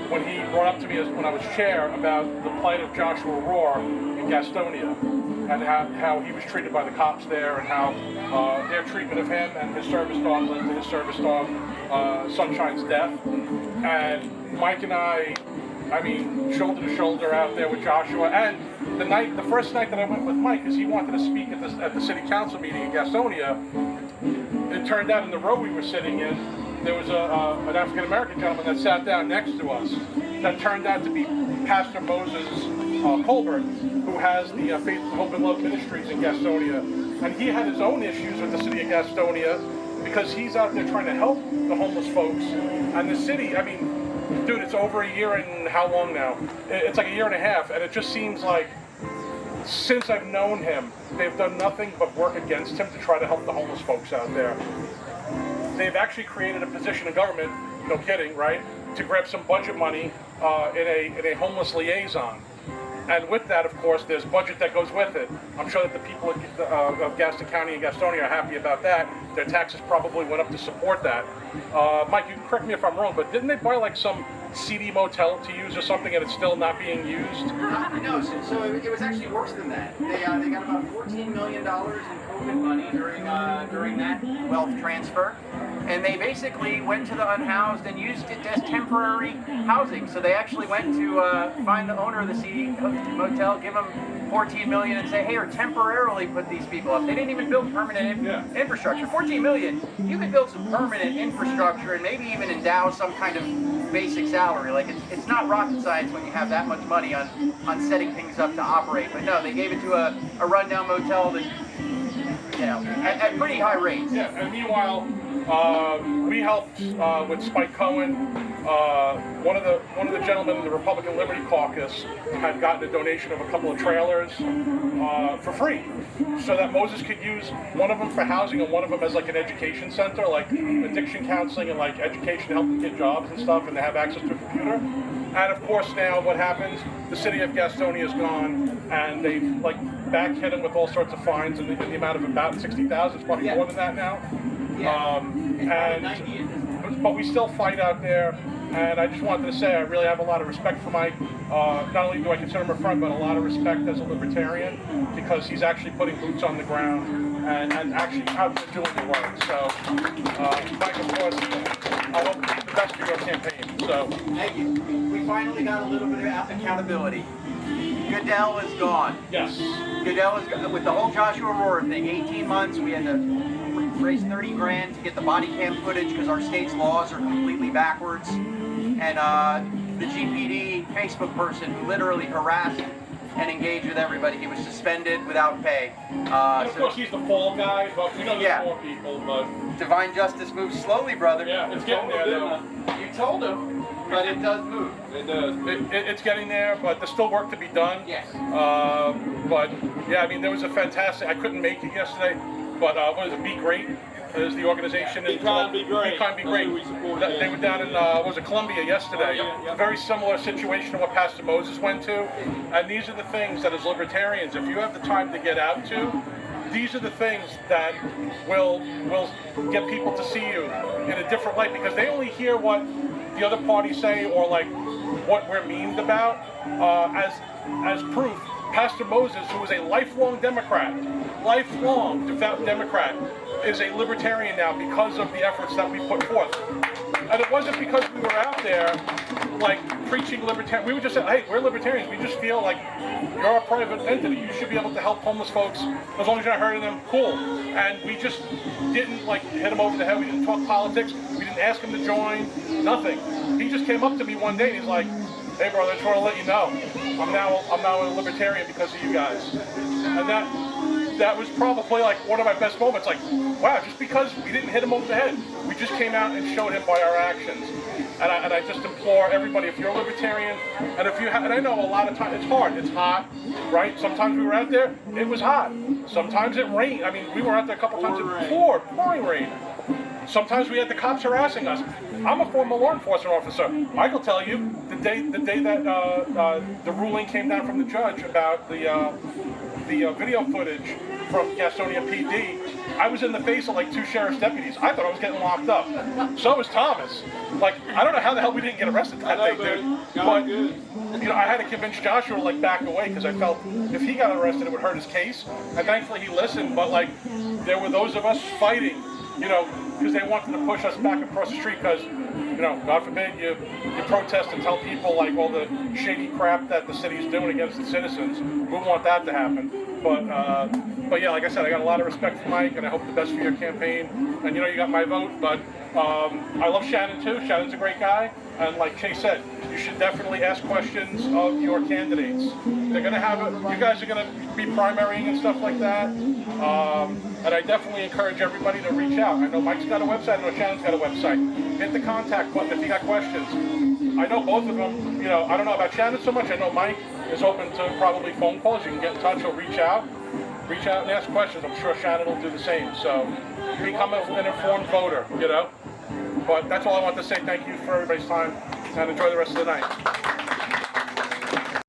when he brought up to me when I was chair about the plight of Joshua Rohr in Gastonia and how he was treated by the cops there and how their treatment of him and his service dog led to his service dog Sunshine's death. And Mike and I mean, shoulder to shoulder out there with Joshua. And the first night that I went with Mike, because he wanted to speak at the city council meeting in Gastonia, it turned out in the row we were sitting in, there was an African-American gentleman that sat down next to us that turned out to be Pastor Moses Colbert, who has the Faith, Hope, and Love Ministries in Gastonia. And he had his own issues with the city of Gastonia because he's out there trying to help the homeless folks. And the city, I mean, dude, it's over a year and how long now? It's like a year and a half, and it just seems like since I've known him, they've done nothing but work against him to try to help the homeless folks out there. They've actually created a position in government, no kidding, right, to grab some budget money in a homeless liaison. And with that, of course, there's budget that goes with it. I'm sure that the people of Gaston County and Gastonia are happy about that. Their taxes probably went up to support that. Mike, you can correct me if I'm wrong, but didn't they buy like some seedy motel to use or something and it's still not being used? No, so it was actually worse than that. They got about $14 million in COVID money during that wealth transfer. And they basically went to the unhoused and used it as temporary housing. So they actually went to find the owner of the seedy motel, give them $14 million and say, hey, or temporarily put these people up. They didn't even build permanent infrastructure. $14 million, you could build some permanent infrastructure and maybe even endow some kind of basic salary. Like it's not rocket science when you have that much money on setting things up to operate. But no, they gave it to a rundown motel that, you know, at pretty high rates. Yeah, and meanwhile, we helped with Spike Cohen. One of the gentlemen in the Republican Liberty Caucus had gotten a donation of a couple of trailers for free, so that Moses could use one of them for housing and one of them as like an education center, like addiction counseling and like education, helping get jobs and stuff, and they have access to a computer. And of course now what happens, the city of Gastonia is gone, and they like back hit him with all sorts of fines in the amount of about $60,000. It's probably more than that now. But we still fight out there, and I just wanted to say I really have a lot of respect for Mike. Not only do I consider him a friend, but a lot of respect as a libertarian, because he's actually putting boots on the ground and actually out there doing the work. So, Mike, of course, I hope the best for your campaign. So, thank you. We finally got a little bit of accountability. Goodell is gone. Yes. Goodell is gone. With the whole Joshua Rohr thing, 18 months, we had to raise 30 grand to get the body cam footage because our state's laws are completely backwards. And the GPD Facebook person who literally harassed and engaged with everybody, he was suspended without pay. And of course, he's the fall guy, but we know there's more people. But divine justice moves slowly, brother. Yeah, it's getting there, though. You told him, but it does move. It does. It's getting there, but there's still work to be done. Yes. But yeah, I mean, there was a fantastic. I couldn't make it yesterday, but what is it? Be Great is the organization. Be Kind, Be Great. Be Kind, Be Great. They were down in Columbia yesterday. Very similar situation to what Pastor Moses went to. And these are the things that as libertarians, if you have the time to get out to, these are the things that will get people to see you in a different light, because they only hear what the other parties say or like what we're memed about as proof. Pastor Moses, who is a lifelong Democrat, lifelong devout Democrat, is a libertarian now because of the efforts that we put forth. And it wasn't because we were out there like preaching libertarian. We would just say, hey, we're libertarians. We just feel like you're a private entity. You should be able to help homeless folks as long as you're not hurting them. Cool. And we just didn't like hit him over the head. We didn't talk politics. We didn't ask him to join. Nothing. He just came up to me one day and he's like, hey brother, I just want to let you know I'm now a libertarian because of you guys. And that was probably like one of my best moments. Like, wow, just because we didn't hit him over the head, we just came out and showed him by our actions. And I just implore everybody, if you're a libertarian, and if you and I know a lot of times it's hard, it's hot, right? Sometimes we were out there, it was hot. Sometimes it rained. I mean, we were out there a couple times, it pouring rain. Sometimes we had the cops harassing us. I'm a former law enforcement officer. I will tell you, the day that the ruling came down from the judge about the video footage from Gastonia PD, I was in the face of like 2 sheriff's deputies. I thought I was getting locked up. So was Thomas. Like, I don't know how the hell we didn't get arrested that day, dude. But, you know, I had to convince Joshua to like back away because I felt if he got arrested, it would hurt his case. And thankfully he listened, but like, there were those of us fighting, you know, because they wanted to push us back across the street because, you know, God forbid you protest and tell people like all the shady crap that the city's doing against the citizens. We don't want that to happen. But yeah, like I said, I got a lot of respect for Mike, and I hope the best for your campaign. And you know, you got my vote, but I love Shannon too. Shannon's a great guy, and like Chase said, you should definitely ask questions of your candidates. They're gonna have you guys are gonna be primarying and stuff like that. And I definitely encourage everybody to reach out. I know Mike's got a website. I know Shannon's got a website. Hit the contact button if you got questions. I know both of them. You know, I don't know about Shannon so much. I know Mike is open to probably phone calls. You can get in touch or reach out and ask questions. I'm sure Shannon will do the same. So become an informed voter, you know. But that's all I want to say. Thank you for everybody's time, and enjoy the rest of the night.